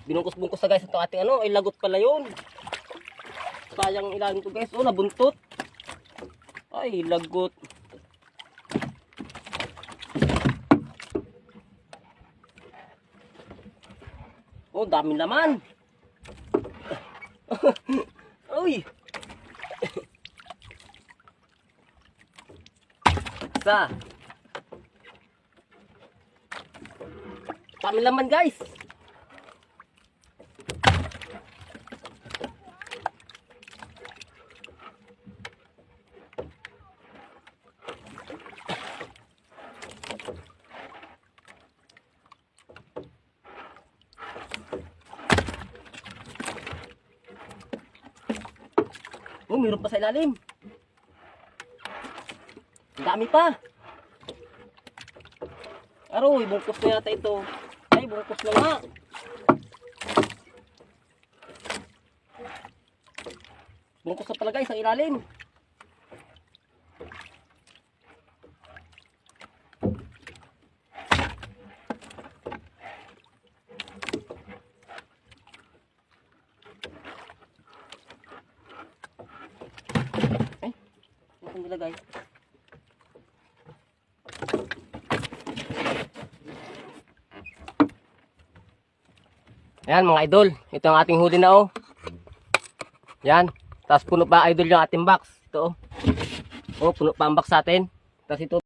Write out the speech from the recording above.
Binungkos-bungkos na guys itong ating ano, ay lagot pala yun. Sayang ilalim to guys. Oh, nabuntot. Ay, lagot. Oh, daming laman. Uy. Isa. Daming laman guys. Oh, mayroon pa sa ilalim. Ang dami pa. Aroy, bungkus na yata ito. Ay, bungkus na nga. Bungkus na pala guys ang ilalim. Nilagay. Ayan mga idol, ito ang ating huli na oh. Yan, tapos puno pa idol yung ating box. Ito oh. Oh, puno pa ang box natin. Tapos ito